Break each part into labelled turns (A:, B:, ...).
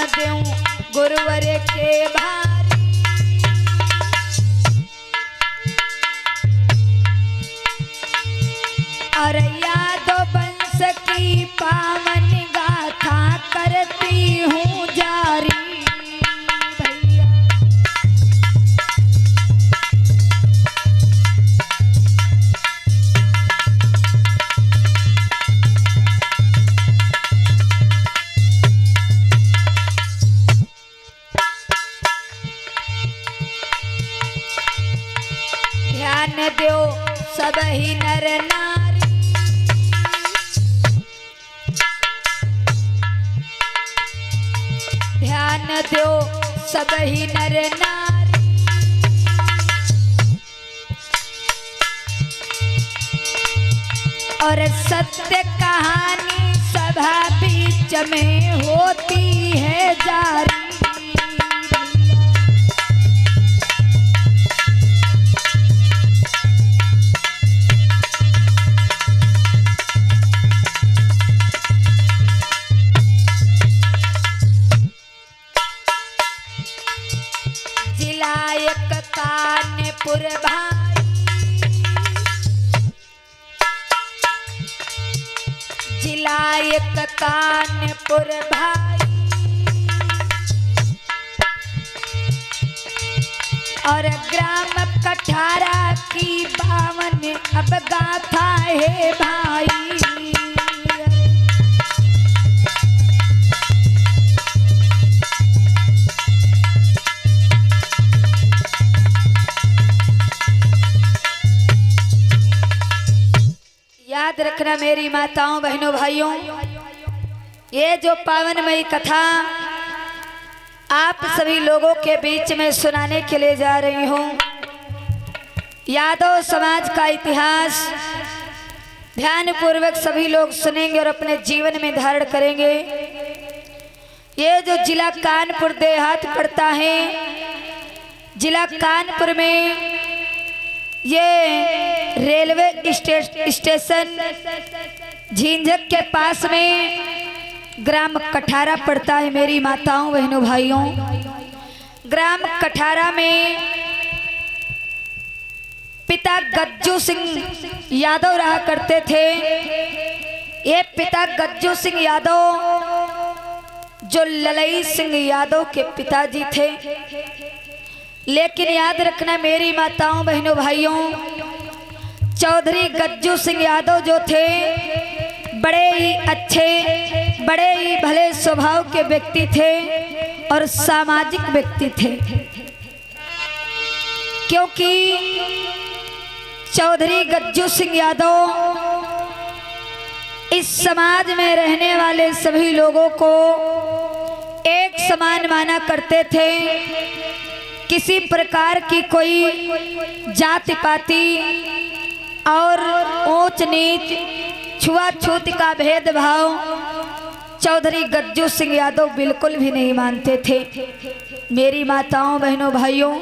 A: न देऊं गुरुवर के भारी। और यादव वंश की पावन गाथा करती हूँ जारी। ध्यान दो सब ही नर नारी। ध्यान दो सब ही नर नारी। और सत्य कहानी सभा बीच में होती है जारी। जिलायक कानपुर भाई। जिलायक कानपुर भाई। और ग्राम कठारा की 52 अब गाथा है भाई। याद रखना मेरी माताओं बहनों भाइयों, ये जो पावनमयी कथा आप सभी लोगों के बीच में सुनाने के लिए जा रही हूँ। यादव समाज का इतिहास ध्यान पूर्वक सभी लोग सुनेंगे और अपने जीवन में धारण करेंगे। ये जो जिला कानपुर देहात पड़ता है, जिला कानपुर में ये रेलवे स्टेशन झिंझक के पास में ग्राम कठारा पड़ता है। मेरी माताओं बहनों भाइयों, ग्राम कठारा में पिता गज्जू सिंह यादव रहा करते थे। ये पिता गज्जू सिंह यादव जो ललई सिंह यादव के पिताजी थे। लेकिन याद रखना मेरी माताओं बहनों भाइयों, चौधरी गज्जू सिंह यादव जो थे बड़े ही अच्छे, बड़े ही भले स्वभाव के व्यक्ति थे और सामाजिक व्यक्ति थे। क्योंकि चौधरी गज्जू सिंह यादव इस समाज में रहने वाले सभी लोगों को एक समान माना करते थे। किसी प्रकार की कोई जाति पाति और ऊंच नीच छुआछूत का भेदभाव चौधरी गज्जू सिंह यादव बिल्कुल भी नहीं मानते थे। मेरी माताओं बहनों भाइयों,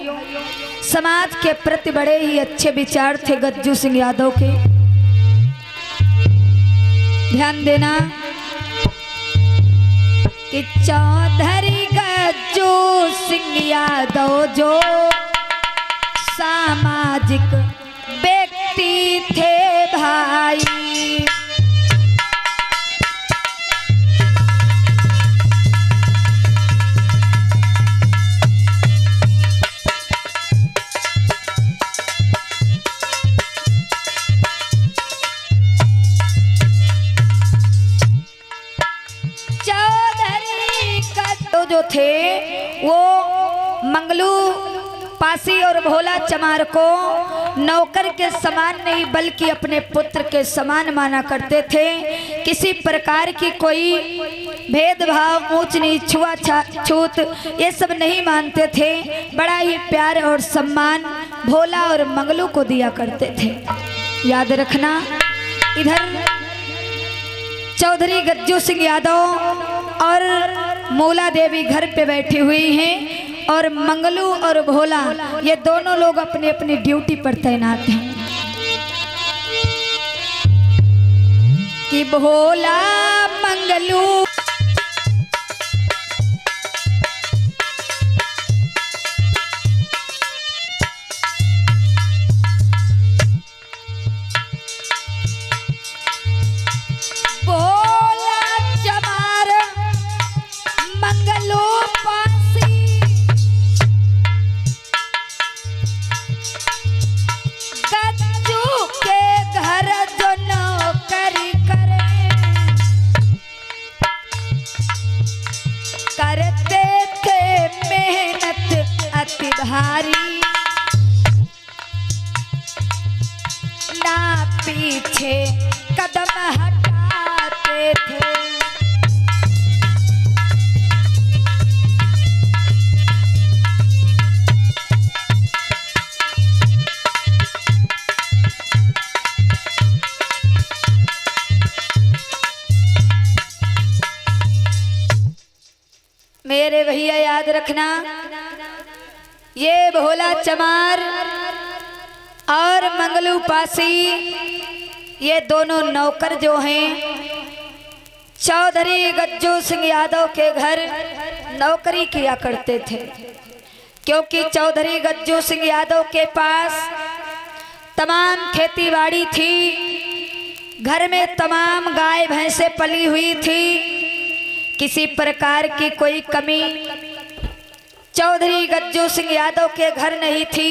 A: समाज के प्रति बड़े ही अच्छे विचार थे गज्जू सिंह यादव के। ध्यान देना कि चौधरी गज्जू सिंह यादव जो सामाजिक व्यक्ति थे भाई। जो थे वो मंगलू पासी और भोला चमार को नौकर के समान नहीं बल्कि अपने पुत्र के समान माना करते थे। किसी प्रकार की कोई भेदभाव ऊंच नीच छूआछूत ये सब नहीं मानते थे। बड़ा ही प्यार और सम्मान भोला और मंगलू को दिया करते थे। याद रखना, इधर चौधरी गज्जू सिंह यादव और मूला देवी घर पे बैठी हुई हैं और मंगलू और भोला ये दोनों लोग अपनी अपनी ड्यूटी पर तैनात हैं। कि भोला मंगलू अति भारी, ना पीछे कदम हटाते थे। मेरे भैया याद रखना, ये भोला चमार और मंगलू पासी, ये दोनों नौकर जो हैं चौधरी गज्जू सिंह यादव के घर नौकरी किया करते थे। क्योंकि चौधरी गज्जू सिंह यादव के पास तमाम खेतीबाड़ी थी, घर में तमाम गाय भैंसें पली हुई थी, किसी प्रकार की कोई कमी चौधरी गज्जू सिंह यादव के घर नहीं थी।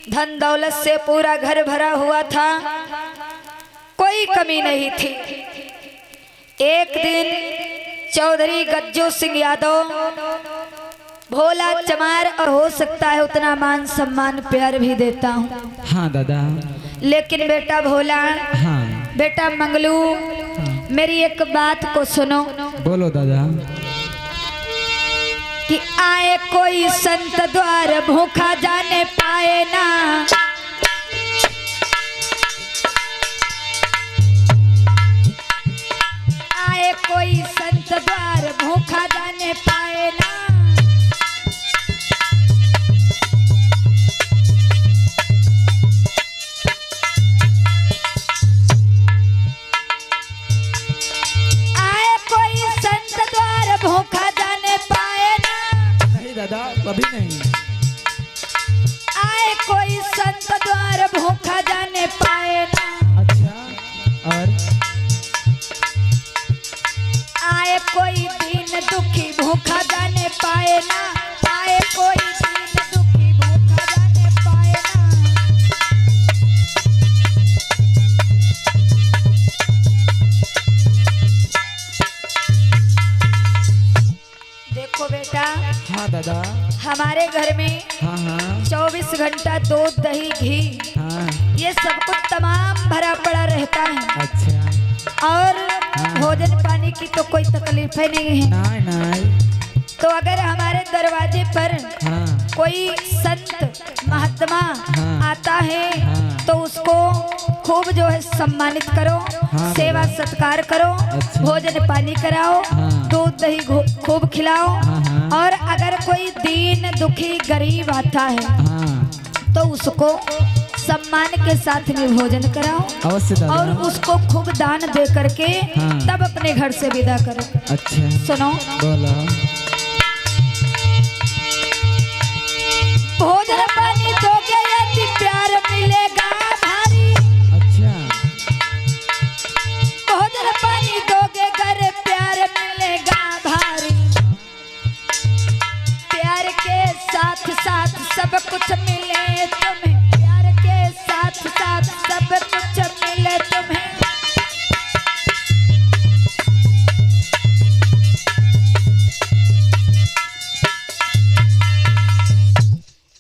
A: धन दौलत से पूरा घर भरा हुआ था, कोई कमी नहीं थी। एक दिन चौधरी गज्जू सिंह यादव भोला चमार, और हो सकता है उतना मान सम्मान प्यार भी देता हूँ।
B: हाँ दादा।
A: लेकिन बेटा भोला,
B: हाँ
A: बेटा मंगलू, मेरी एक बात को सुनो।
B: बोलो दादा।
A: कि आए कोई संत द्वार भूखा जाने पाए ना, आए कोई संत द्वार भूखा जाने पाए ना। भूखा जाने पाए ना,
B: नहीं दादा कभी नहीं।
A: आए कोई संत द्वार भूखा जाने पाए ना।
B: अच्छा। और
A: आए कोई दीन दुखी भूखा जाने पाए ना, आए कोई दीन दुखी भूखा जाने पाए ना। देखो बेटा।
B: हाँ दादा।
A: हमारे घर में
B: हाँ हाँ
A: 24 घंटा दूध दही घी,
B: हाँ
A: ये सब कुछ तमाम भरा पड़ा रहता है।
B: अच्छा।
A: और
B: हाँ।
A: भोजन पानी की तो कोई तकलीफ ही नहीं है।
B: नहीं नहीं।
A: तो अगर हमारे दरवाजे पर
B: हाँ
A: कोई संत महात्मा
B: हाँ।
A: आता है,
B: हाँ।
A: तो उसको खूब जो है सम्मानित करो,
B: हाँ,
A: सेवा सत्कार करो,
B: अच्छा।
A: भोजन पानी कराओ,
B: हाँ।
A: दूध दही खूब खिलाओ।
B: हाँ, हाँ।
A: और अगर कोई दीन दुखी गरीब आता है,
B: हाँ
A: तो उसको सम्मान के साथ में भोजन कराओ,
B: अवश्य दादा।
A: और उसको खूब दान दे करके
B: हाँ।
A: तब अपने घर से विदा करो।
B: अच्छा।
A: सुनो।
B: बोलो।
A: भोजन पानी दोगे यदि प्यार मिलेगा भारी।
B: अच्छा।
A: भोजन पानी दोगे घर प्यार मिलेगा भारी। प्यार के साथ साथ सब कुछ मिले तुम्हें, प्यार के साथ साथ सब कुछ मिले तुम्हें।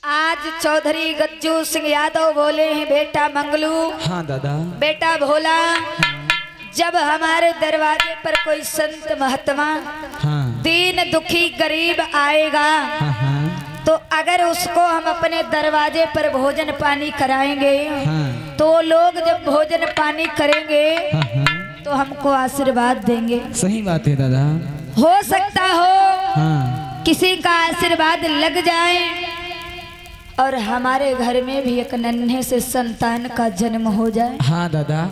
A: आज चौधरी गज्जू सिंह यादव बोले हैं, बेटा मंगलू,
B: हाँ दादा।
A: बेटा भोला, जब हमारे दरवाजे पर कोई संत महात्मा
B: हाँ
A: दीन दुखी गरीब आएगा,
B: हाँ हाँ
A: तो अगर उसको हम अपने दरवाजे पर भोजन पानी कराएंगे,
B: हाँ।
A: तो लोग जब भोजन पानी करेंगे
B: हाँ हाँ।
A: तो हमको आशीर्वाद देंगे।
B: सही बात है दादा।
A: हो सकता हो
B: हाँ
A: किसी का आशीर्वाद लग जाए और हमारे घर में भी एक नन्हे से संतान का जन्म हो जाए।
B: हाँ दादा।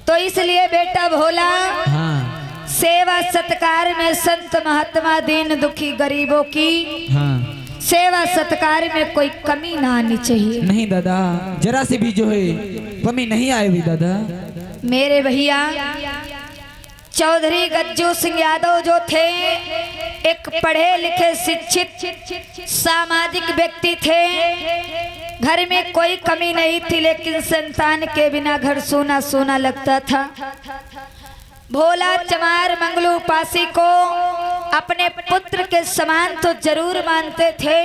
A: तो इसलिए बेटा भोला,
B: हाँ
A: सेवा सत्कार में संत महात्मा दीन दुखी गरीबों की
B: हाँ।
A: सेवा सत्कार में कोई कमी ना आनी चाहिए।
B: नहीं दादा, जरा से भी जो है कमी नहीं आएगी दादा।
A: मेरे भैया चौधरी गज्जू सिंह यादव जो थे, एक पढ़े लिखे शिक्षित सामाजिक व्यक्ति थे। घर में कोई कमी नहीं थी, लेकिन संतान के बिना घर सोना सोना लगता था। भोला चमार मंगलू पासी को अपने पुत्र के समान तो जरूर मानते थे,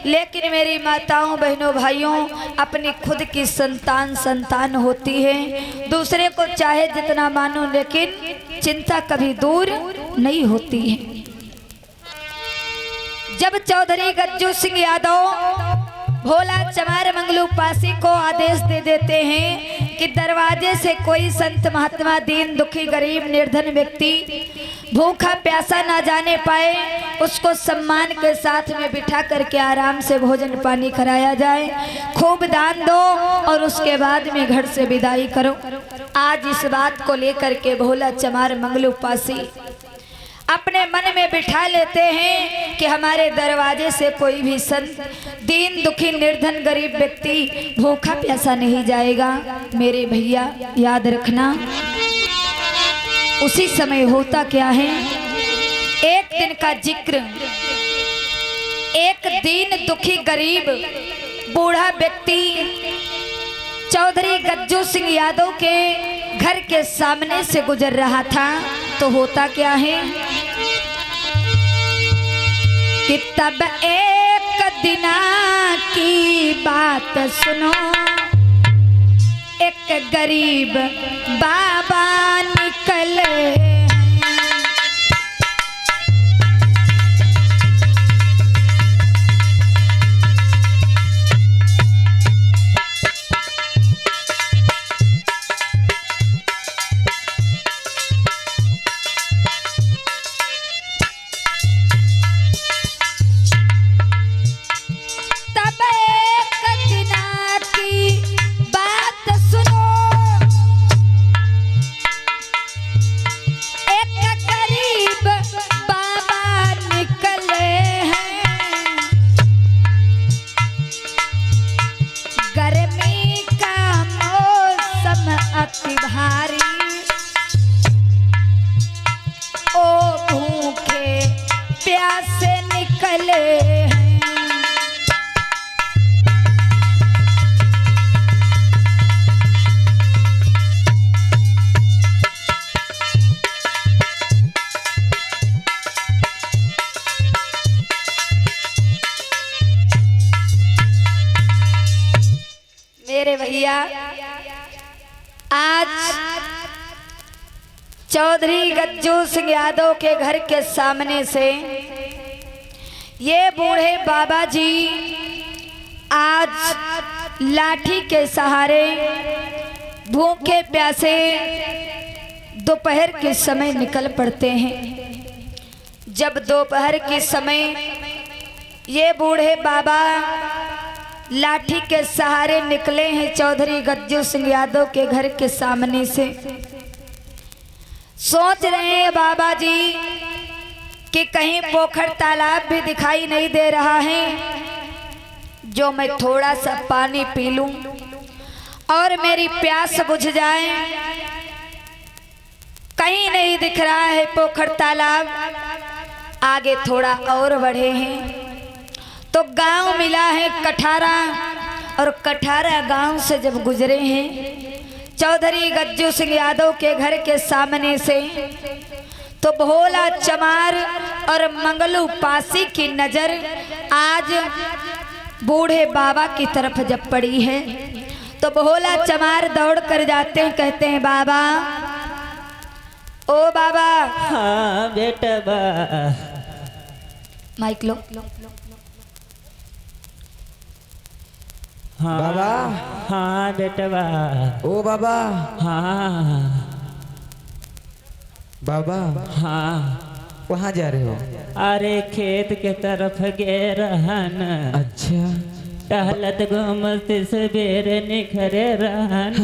A: लेकिन मेरी माताओं बहनों भाइयों, अपनी खुद की संतान होती है, दूसरे को चाहे जितना मानो लेकिन चिंता कभी दूर नहीं होती है। जब चौधरी गज्जू सिंह यादव भोला चमार मंगलू पासी को आदेश दे देते हैं कि दरवाजे से कोई संत महात्मा दीन दुखी गरीब निर्धन व्यक्ति भूखा प्यासा ना जाने पाए, उसको सम्मान के साथ में बिठा करके आराम से भोजन पानी कराया जाए, खूब दान दो और उसके बाद में घर से विदाई करो। आज इस बात को लेकर के भोला चमार मंगलू पासी अपने मन में बिठा लेते हैं कि हमारे दरवाजे से कोई भी संत दीन दुखी निर्धन गरीब व्यक्ति भूखा प्यासा नहीं जाएगा। मेरे भैया याद रखना, उसी समय होता क्या है, एक दिन का जिक्र, एक दीन दुखी गरीब बूढ़ा व्यक्ति चौधरी गज्जू सिंह यादव के घर के सामने से गुजर रहा था। तो होता क्या है कि तब एक दिना की बात सुनो, एक गरीब बाबा निकले, मेरे भैया आज चौधरी गज्जू सिंह यादव के घर के सामने से ये बूढ़े बाबा जी आज लाठी के सहारे भूखे प्यासे दोपहर के समय निकल पड़ते हैं। जब दोपहर के समय ये बूढ़े बाबा लाठी के सहारे निकले हैं चौधरी गज्जू सिंह यादव के घर के सामने से, सोच रहे हैं बाबा जी कि कहीं पोखर तालाब भी दिखाई नहीं दे रहा है जो मैं थोड़ा सा पानी पी लूं और मेरी प्यास बुझ जाए। कहीं नहीं दिख रहा है पोखर तालाब। आगे थोड़ा और बढ़े हैं तो गांव मिला है कठारा, और कठारा गांव से जब गुजरे हैं चौधरी गज्जू सिंह यादव के घर के सामने से, तो भोला चमार और मंगलू पासी की नजर आज बूढ़े बाबा की तरफ जब पड़ी है तो भोला चमार दौड़ कर जाते हैं, कहते हैं बाबा, ओ बाबा।
C: हाँ बेटा बा।
A: माइक लो।
C: हाँ
B: बाबा।
C: हाँ बेटा बा।
B: ओ बाबा।
C: हाँ
B: बाबा।
C: हाँ
B: कहाँ जा रहे हो?
C: अरे खेत के तरफ गे रहन।
B: अच्छा।
C: टहलत घूमत सवेरे निखरे रहन।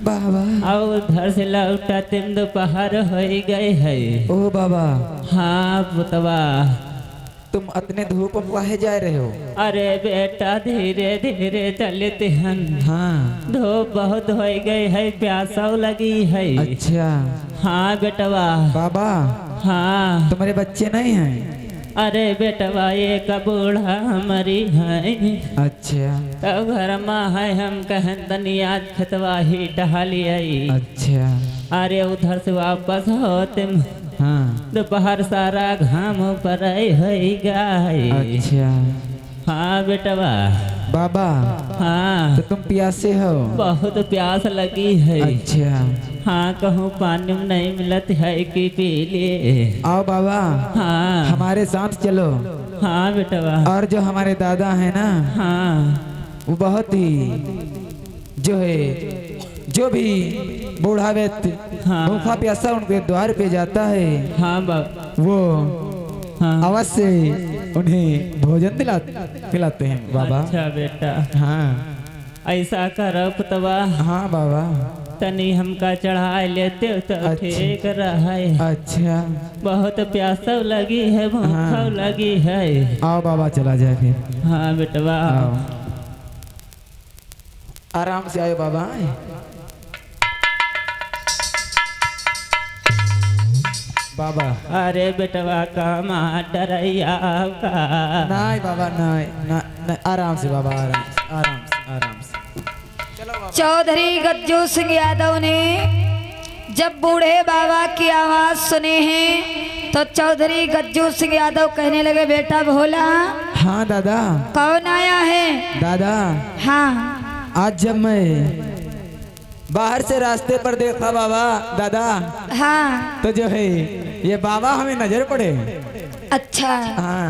B: बाबा।
C: और उधर से लौटा तीन दोपहर हो गए है।
B: ओ बाबा।
C: हाँ पुतवा।
B: तुम इतने धूप में काहे जा रहे हो?
C: अरे बेटा धीरे धीरे चलते हैं।
B: हाँ।
C: धूप बहुत हो गई है, प्यासा लगी है।
B: अच्छा।
C: हाँ बेटवा।
B: बाबा।
C: हाँ।
B: तुम्हारे बच्चे नहीं हैं?
C: अरे बेटवा एक बूढ़ा हमारी है।
B: अच्छा।
C: तो घर में है, हम कहन तनी आज खेतवा ही टहलिए।
B: अच्छा।
C: अरे उधर से वापस होते
B: हाँ।
C: दोपहर सारा घाम पर है गाय।
B: अच्छा।
C: हाँ बेटवा।
B: बाबा
C: हाँ
B: तो तुम प्यासे हो?
C: बहुत प्यास लगी है।
B: अच्छा
C: हाँ कहूँ पानी नहीं मिलत है कि पी लिए।
B: आओ बाबा
C: हाँ
B: हमारे साथ चलो।
C: हाँ बेटवा।
B: और जो हमारे दादा है ना
C: हाँ
B: वो बहुत ही जो है जो भी बूढ़ा व्यक्ति
C: हाँ।
B: भूखा प्यासा उनके द्वार पे जाता है
C: हाँ बाबा।
B: वो
C: हाँ
B: अवश्य उन्हें भोजन खिलाते हैं बाबा।
C: अच्छा बेटा
B: हाँ
C: ऐसा करो पुतवा,
B: हाँ बाबा।
C: तनी हमका चढ़ा लेते तो
B: अच्छा।
C: ठीक रहे।
B: अच्छा
C: बहुत प्यासा लगी है, भूखा
B: हाँ।
C: लगी है।
B: आओ बाबा चला जाए फिर।
C: हाँ बेटवा।
B: आओ आराम से आयो बाबा। बाबा
C: अरे बेटवा कमा डरैया का।
B: नहीं बाबा नहीं आराम से बाबा आराम से।
A: चौधरी गज्जू सिंह यादव ने जब बूढ़े बाबा की आवाज सुने हैं तो चौधरी गज्जू सिंह यादव कहने लगे, बेटा भोला।
B: हाँ दादा।
A: कौन आया है?
B: दादा
A: हाँ
B: आज जब मैं बाहर से रास्ते पर देखा बाबा दादा
A: हाँ।
B: तो जो है ये बाबा हमें नजर पड़े।
A: अच्छा
B: हाँ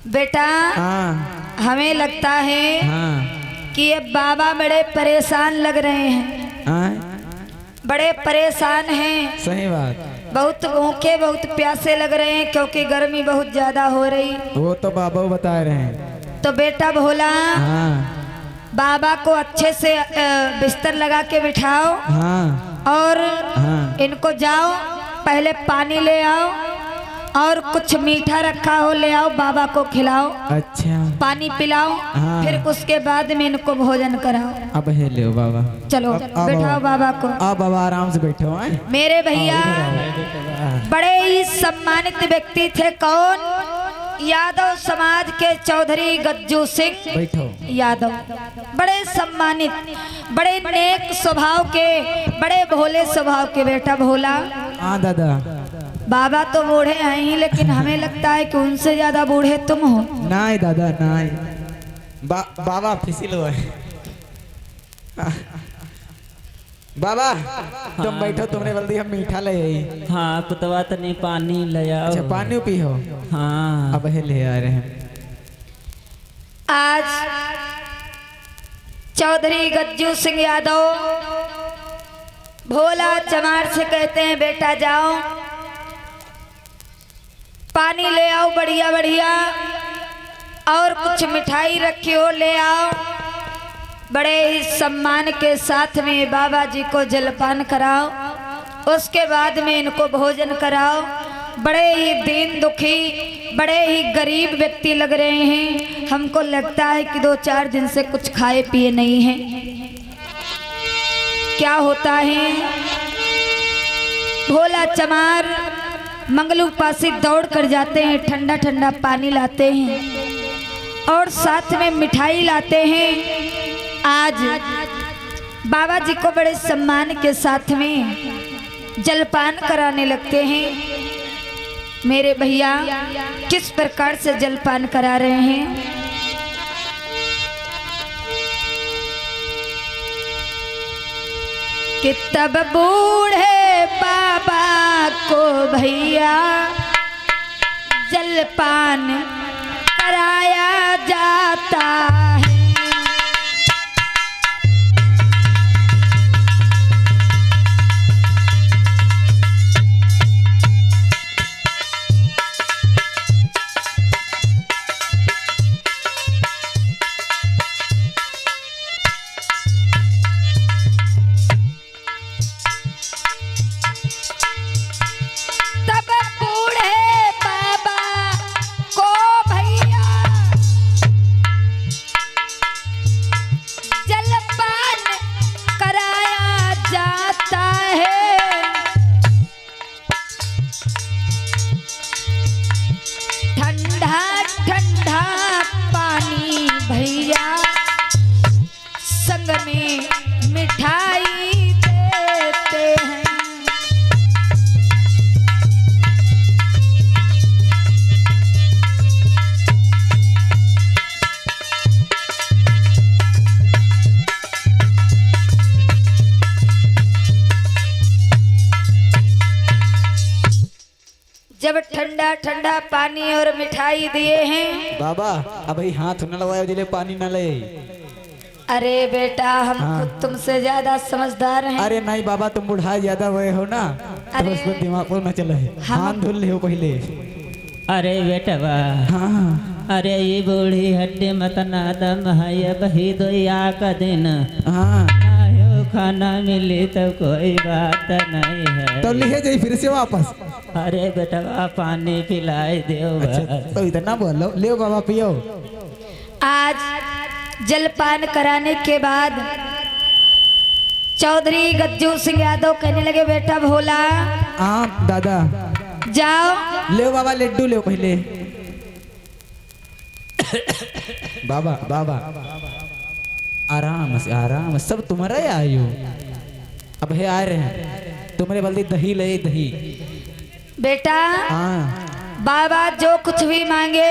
A: बेटा,
B: हाँ
A: हमें लगता है
B: हाँ
A: कि ये बाबा बड़े परेशान लग रहे हैं।
B: हाँ
A: बड़े परेशान हैं,
B: सही बात।
A: बहुत भूखे बहुत प्यासे लग रहे हैं क्योंकि गर्मी बहुत ज्यादा हो रही।
B: वो तो बाबा बता रहे हैं।
A: तो बेटा भोला
B: हाँ
A: बाबा को अच्छे से बिस्तर लगा के बिठाओ
B: हाँ
A: और
B: हाँ।
A: इनको जाओ पहले पानी ले आओ और कुछ मीठा रखा हो ले आओ, बाबा को खिलाओ,
B: अच्छा
A: पानी पिलाओ।
B: हाँ।
A: फिर उसके बाद में इनको भोजन कराओ।
B: अब है ले बाबा।
A: चलो बैठाओ बाबा को।
B: आप बाबा आराम से बैठो।
A: मेरे भैया बड़े ही सम्मानित व्यक्ति थे। कौन? यादव समाज के चौधरी गज्जू सिंह
B: बैठो।
A: यादव बड़े सम्मानित, बड़े नेक स्वभाव के, बड़े भोले स्वभाव के। बेटा भोला,
B: हाँ दादा।
A: बाबा तो बूढ़े हैं ही लेकिन हमें लगता है कि उनसे ज्यादा बूढ़े तुम हो।
B: नहीं दादा नहीं। बाबा फिसिल हुआ है। बाबा तुम बैठो, तुमने बोल दिया हम मीठा ले आई।
C: हाँ पुतवा तनी पानी ले आओ।
B: अच्छा पानी पी हो।
C: हाँ
B: अब है ले आ रहे हैं।
A: आज चौधरी गज्जू सिंह यादव भोला चमार से कहते हैं, बेटा जाओ पानी ले आओ बढ़िया बढ़िया और कुछ मिठाई रखी हो ले आओ। बड़े ही सम्मान के साथ में बाबा जी को जलपान कराओ, उसके बाद में इनको भोजन कराओ। बड़े ही दीन दुखी, बड़े ही गरीब व्यक्ति लग रहे हैं। हमको लगता है कि 2-4 दिन से कुछ खाए पिए नहीं हैं। क्या होता है? भोला चमार मंगलू पासी दौड़ कर जाते हैं, ठंडा ठंडा पानी लाते हैं और साथ में मिठाई लाते हैं। आज बाबा जी को बड़े सम्मान के साथ में जलपान कराने लगते हैं। मेरे भैया किस प्रकार से जलपान करा रहे हैं? कि तब बूढ़े बाबा को भैया जलपान कराया जाता है। जब ठंडा ठंडा पानी और मिठाई दिए हैं।
B: बाबा अब ही हाथ न लगाओ जिले पानी न ले।
A: अरे बेटा हम
B: हाँ।
A: खुद तुमसे ज्यादा समझदार हैं।
B: अरे नहीं बाबा तुम बुढ़ा ज्यादा हुए हो ना, तो
A: अरे।
B: उसको दिमाग पर न चले।
A: हम-
B: हाथ धुल ले हो पहले।
C: अरे बेटवा,
B: हाँ
C: अरे ये बूढ़ी हड्डी मत नादम है, ये बही दोया का दिन
B: हाँ
C: आयो खाना मिली तो कोई बात नहीं है।
B: तो लिखे जाइए फिर से वापस।
C: अरे बेटवा पानी पिलाए दो।
B: अच्छा तो इतना बोलो, ले बाबा पियो।
A: आज जलपान कराने के बाद चौधरी गज्जू सिंह यादव कहने लगे बेटा भोला
B: हाँ दादा
A: जाओ।
B: ले बाबा लड्डू ले पहले। बाबा बाबा आराम से आराम से, सब तुम्हारा ही आयु। अब है आ रहे हैं तुम्हारे बल्दी दही ले दही।
A: बेटा
B: हाँ
A: बाबा जो कुछ भी मांगे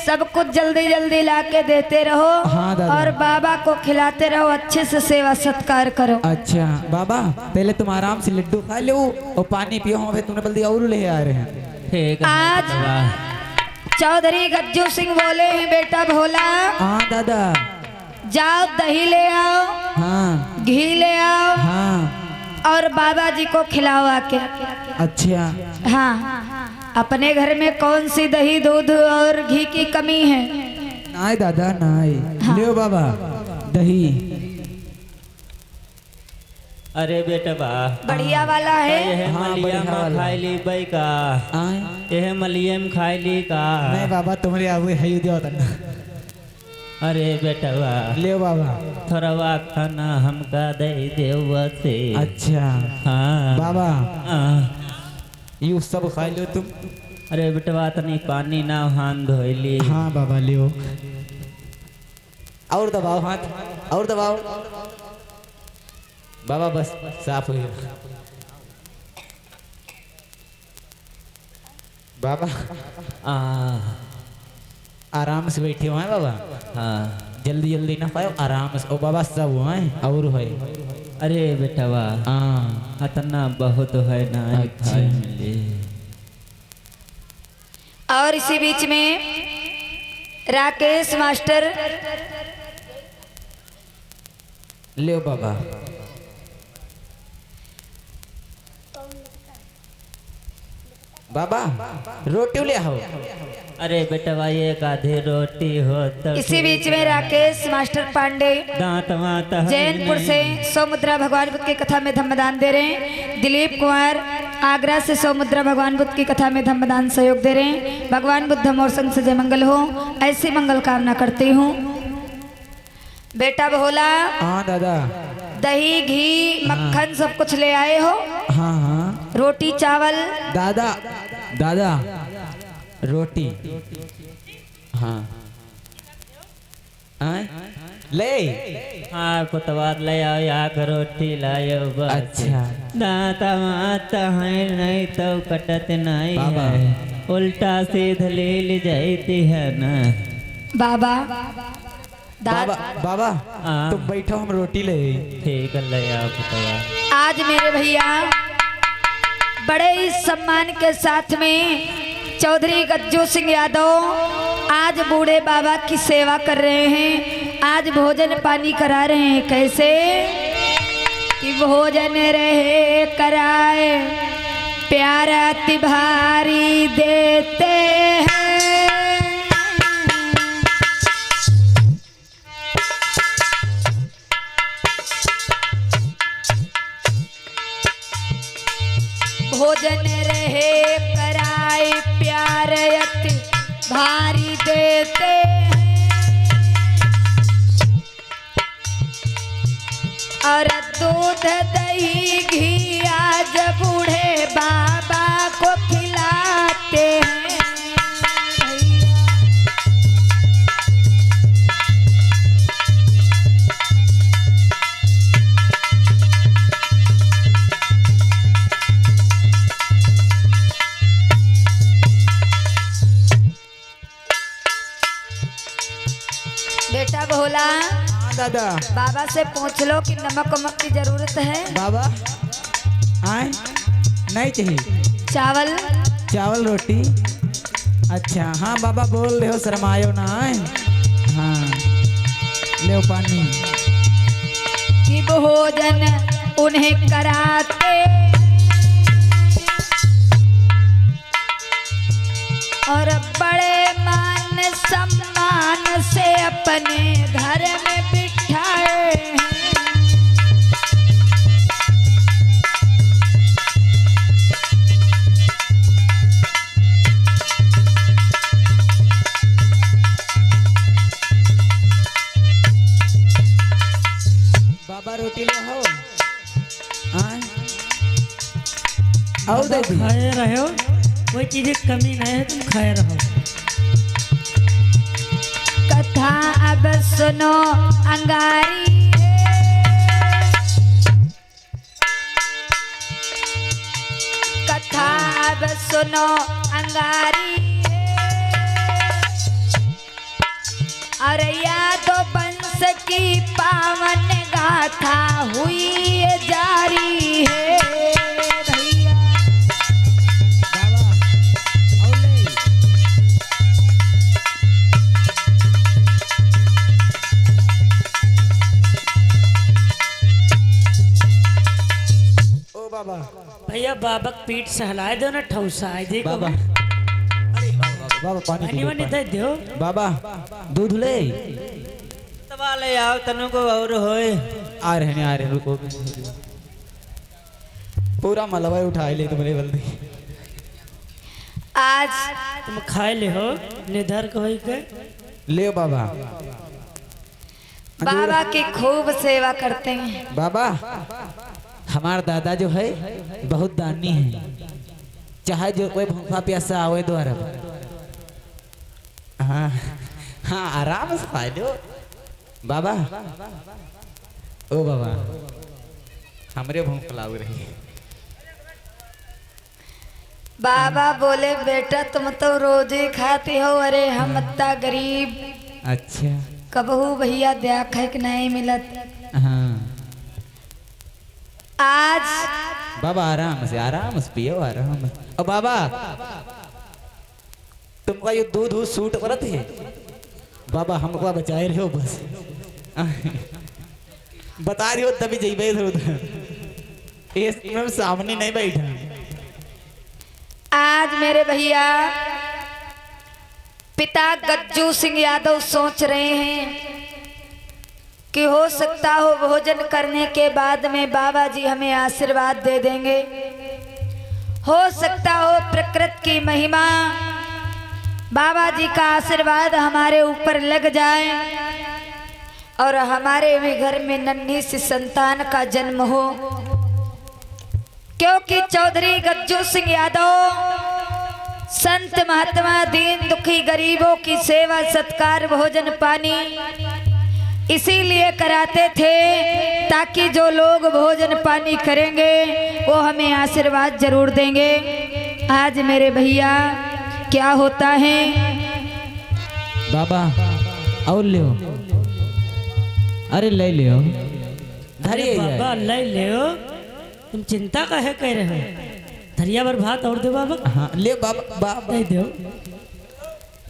A: सब कुछ जल्दी जल्दी ला के देते रहो।
B: हाँ दादा।
A: और बाबा को खिलाते रहो, अच्छे से सेवा सत्कार करो।
B: अच्छा बाबा पहले तुम आराम से लड्डू खा लो और पानी पियो, हम फिर तुम्हें बल्दी और ले आ रहे हैं।
C: ठीक है
A: आज
C: बेटवा।
A: चौधरी गज्जू सिंह बोले हैं बेटा भोला
B: हाँ दादा
A: जाओ दही ले आओ,
B: हाँ
A: घी ले आओ
B: हाँ
A: और बाबा जी को खिलाओ आके।
B: अच्छा
A: हाँ अपने घर में कौन सी दही दूध और घी की कमी है?
B: नाई दादा नाई।
A: हाँ।
B: ले बाबा दही।
C: अरे बेटवा,
A: बढ़िया वाला है।
C: यह
B: हाँ,
C: मलिया
B: बढ़िया
C: में
B: वाला।
C: खाई ली बई का,
B: आए
C: यह मलिया में खाई ली का।
B: नहीं बाबा तुम्हारे आगे है दिया होता।
C: अरे बेटवा
B: ले बाबा।
C: थोड़ा खाना हमका दे देव से।
B: अच्छा
C: हाँ
B: बाबा
C: हाँ।
B: यू सब खा लो तुम।
C: अरे बेटवा तनी पानी ना हाथ धोइली।
B: हाँ बाबा लियो और दबाओ हाथ और दबाओ। बाबा बस साफ हो गया। बाबा आराम से बैठे हुए हैं बाबा।
C: हाँ
B: जल्दी जल्दी ना पाओ, आराम से। ओ बाबा सब हुए हैं और है।
C: अरे बेटवा
B: हाँ
C: अतना बहुत है ना
B: अच्छा।
C: खाए मिली।
A: और इसी बीच में राकेश मास्टर
B: ले बाबा। बाबा रोटी ले आओ।
C: अरे बेटवा एक आधी रोटी हो तो
A: इसी बीच में राकेश मास्टर पांडे
C: दांत वात
A: जैनपुर से सौमुद्रा भगवान बुद्ध की कथा में धम्मदान दे रहे हैं। दिलीप कुमार आगरा से सौमुद्रा भगवान बुद्ध की कथा में धम्मदान सहयोग दे रहे हैं। भगवान बुद्ध हम और संग से जय मंगल हो, ऐसी मंगल कामना करती हूँ। बेटा भोला
B: हाँ दादा।
A: दही घी मक्खन सब कुछ ले आए हो?
B: हाँ हाँ
A: रोटी चावल?
B: दादा दादा रोटी। हाँ आए? ले।
C: हाँ पुतवार ले आओ याक रोटी लायो बस।
B: अच्छा
C: दांत वात है नहीं तो कटत नहीं
B: बाबा।
C: है, उल्टा सीध ले जाती है ना।
A: बाबा
B: बाबा बाबा
C: हाँ।
B: तुम बैठो हम रोटी ले।
C: ठीक है ले आओ पुतवार।
A: आज मेरे भैया बड़े ही सम्मान के साथ में चौधरी गज्जू सिंह यादव आज बूढ़े बाबा की सेवा कर रहे हैं। आज भोजन पानी करा रहे हैं। कैसे कि भोजन रहे कराए प्यारा तिभारी देते हैं। भोजन रहे कराए प्यार अति भारी देते हैं। और दूध दही घी आज बूढ़े बाबा को खिलाते हैं। बेटा भोला
B: हाँ दादा।
A: बाबा से पूछ लो कि नमक वमक की जरूरत है?
B: बाबा आए नहीं चाहिए।
A: चावल
B: चावल रोटी। अच्छा हाँ बाबा बोल रहे हो, शर्मायो ना है। हाँ ले पानी।
A: कि भोजन उन्हें कराते और बड़े मान सम्मान से अपने घर में बिठाए हैं।
B: बाबा रोटी ले हो। हाँ और दे दी।
D: खाए रहो, कोई चीजें कमी नहीं है, तुम खाए रहो।
A: कथा अब सुनो अंगारी कथा अब सुनो अंगारी और यादव वंश की पावन गाथा हुई जारी है भैया।
B: बाबा और ले। ओ बाबा
D: भैया बाबा के पीठ सहलाए दो ना, ठौसाए देखो।
B: बाबा बाबा पानी
D: पानी वानी
B: पी लो।
D: दे दो।
B: बाबा दूध ले।
C: तबा ले आओ तनु को और होए।
B: आ रहे रुको। पूरा मलबा उठा ले तुम्हारे बल्दी।
A: आज
D: तुम खाए ले हो, निधर कही के।
B: ले बाबा।
A: बाबा की खूब सेवा करते हैं।
B: बाबा हमार दादा जो है बहुत दानी है, चाहे जो कोई भूखा प्यासा आवे द्वारा। हाँ हाँ आराम से खा लो बाबा। ओ बाबा हमरे भूख लाग रही।
A: बाबा बोले बेटा तुम तो रोज ही खाती हो, अरे हम इतना गरीब
B: अच्छा
A: कबहू भैया देखा कि नहीं मिलत।
B: हाँ
A: आज
B: बाबा आराम से पियो आराम से। और बाबा तुमका ये दूध सूट करत है बाबा, हमको बचाए रहे हो बस। बता रही हो तभी जइबे ये सामने नहीं बैठा।
A: आज मेरे भैया पिता गज्जू सिंह यादव सोच रहे हैं कि हो सकता हो भोजन करने के बाद में बाबा जी हमें आशीर्वाद दे देंगे। हो सकता हो प्रकृति की महिमा, बाबा जी का आशीर्वाद हमारे ऊपर लग जाए और हमारे भी घर में नन्ही सी संतान का जन्म हो। क्योंकि चौधरी गज्जू सिंह यादव संत महात्मा दीन दुखी गरीबों की सेवा सत्कार भोजन पानी इसीलिए कराते थे ताकि जो लोग भोजन पानी करेंगे वो हमें आशीर्वाद जरूर देंगे। आज मेरे भैया क्या होता है
B: बाबा और ले। अरे ले लियो
D: अरे बाबा ले ले, तुम चिंता काहे कर रहे हो। धरिया भर भात और दो बाबा।
B: हाँ ले बाबा बाबा
D: दे दो।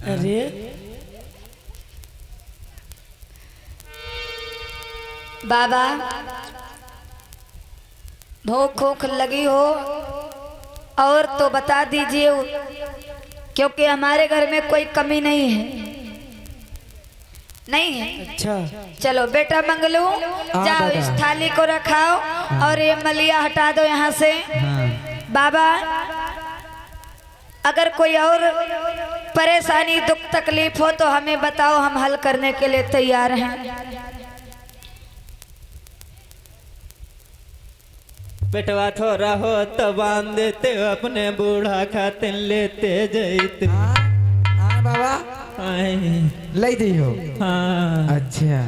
D: अरे
A: बाबा भूख भूख लगी हो और तो बता दीजिए, क्योंकि हमारे घर में कोई कमी नहीं है। नहीं है?
D: अच्छा
A: चलो बेटा मंगलू जाओ
B: बेटा।
A: इस थाली को रखाओ और ये मलिया हटा दो यहाँ से।
B: हाँ
A: बाबा अगर कोई और परेशानी दुख तकलीफ हो तो हमें बताओ, हम हल करने के लिए तैयार हैं।
C: बेटवा थोड़ा हो तो बांध देते हो, अपने बूढ़ा खातिर लेते जैते।
B: हाँ बाबा
C: आए,
B: ले दियो।
C: हाँ
B: अच्छा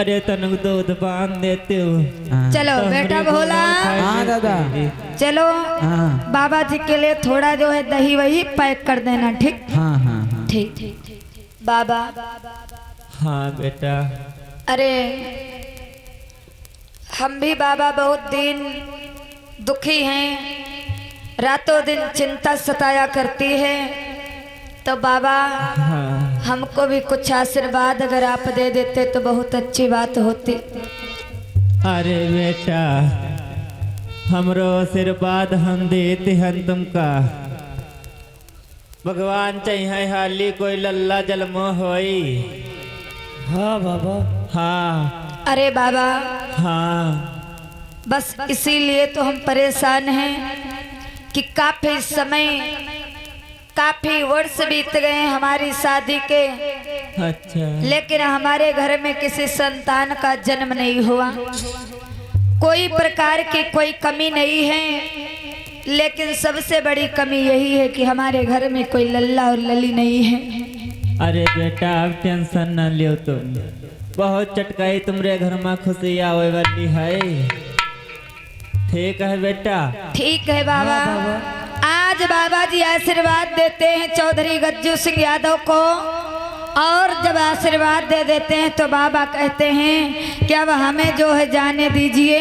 C: अरे तनु दूध बांध देते हो।
B: हाँ
A: चलो बेटा भोला
B: हाँ दादा
A: चलो
B: हाँ
A: बाबा जी के लिए थोड़ा जो है दही वही पैक कर देना। ठीक
B: हाँ हाँ हाँ
A: ठीक ठीक बाबा।
C: हाँ बेटा
A: अरे हम भी बाबा बहुत दिन दुखी हैं, रातों दिन चिंता सताया करती है। तो बाबा
C: हाँ
A: हमको भी कुछ आशीर्वाद अगर आप दे देते तो बहुत अच्छी बात होती।
C: अरे बेटा हमरो आशीर्वाद हम देते हैं तुमका। भगवान चाहिए हाली कोई लल्ला जलमो होई।
D: हाँ बाबा।
C: हाँ
A: अरे बाबा
C: हाँ
A: बस इसीलिए तो हम परेशान हैं कि काफी समय काफी वर्ष बीत गए हमारी शादी के,
C: अच्छा
A: लेकिन हमारे घर में किसी संतान का जन्म नहीं हुआ। कोई प्रकार की कोई कमी नहीं है, लेकिन सबसे बड़ी कमी यही है कि हमारे घर में कोई लल्ला और लली नहीं है।
C: अरे बेटा अब टेंशन न लियो तुम। बहुत चटकाई तुम्हारे घर में खुशी आवे वाली है। ठीक है बेटा।
A: ठीक है बाबा। आज बाबा जी आशीर्वाद देते हैं चौधरी गज्जू सिंह यादव को, और जब आशीर्वाद दे देते हैं तो बाबा कहते हैं कि अब हमें जो है जाने दीजिए,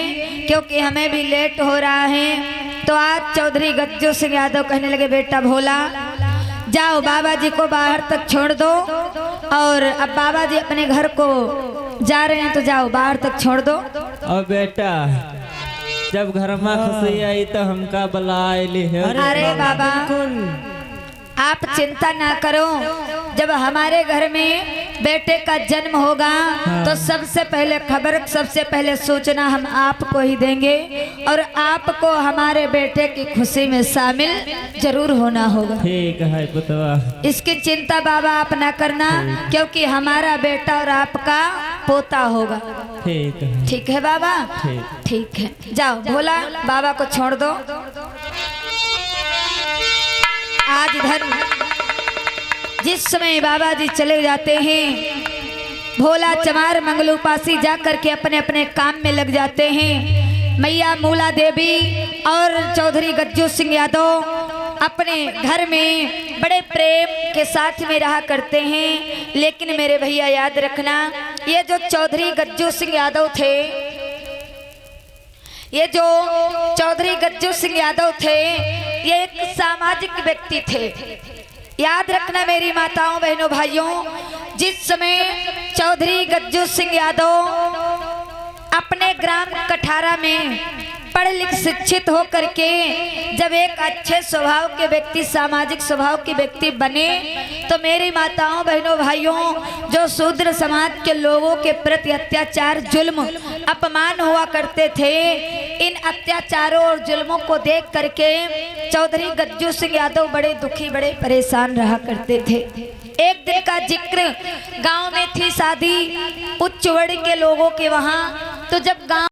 A: क्योंकि हमें भी लेट हो रहा है। तो आज चौधरी गज्जू सिंह यादव कहने लगे, बेटा भोला जाओ बाबा जी को बाहर तक छोड़ दो, और अब बाबा जी अपने घर को जा रहे हैं तो जाओ बाहर तक छोड़ दो।
C: और बेटा जब घर में खुशी आई तो हमका बुलाए ली है।
A: अरे बाबा आप चिंता ना करो, जब हमारे घर में बेटे का जन्म होगा तो सबसे पहले खबर, सबसे पहले सूचना हम आपको ही देंगे, और आपको हमारे बेटे की खुशी में शामिल जरूर होना होगा।
C: ठीक है पुतवा।
A: इसकी चिंता बाबा आप ना करना, क्योंकि हमारा बेटा और आपका पोता होगा।
C: ठीक है
A: ठीक है बाबा। ठीक है जाओ भोला बाबा को छोड़ दो। आज इधर जिस समय बाबा जी चले जाते हैं, भोला चमार मंगलू पासी जा करके अपने अपने काम में लग जाते हैं। मैया मूला देवी और चौधरी गज्जू सिंह यादव अपने घर में बड़े प्रेम के साथ में रहा करते हैं। लेकिन मेरे भैया याद रखना, ये जो चौधरी गज्जू सिंह यादव थे, ये जो चौधरी गज्जू सिंह यादव थे, ये एक सामाजिक व्यक्ति थे। याद रखना मेरी माताओं बहनों भाइयों, जिस समय चौधरी गज्जू सिंह यादव अपने ग्राम कठारा में पढ़ लिख शिक्षित हो करके जब एक अच्छे स्वभाव के व्यक्ति, सामाजिक स्वभाव के व्यक्ति बने, तो मेरी माताओं बहनों भाइयों, जो शूद्र समाज के लोगों के प्रति अत्याचार, जुल्म, अपमान हुआ करते थे, इन अत्याचारों और जुल्मों को देख करके चौधरी गज्जू सिंह यादव बड़े दुखी, बड़े परेशान रहा करते थे। एक दिन का जिक्र, गांव में थी शादी उच्च वर्ग के लोगों के वहां, तो जब गांव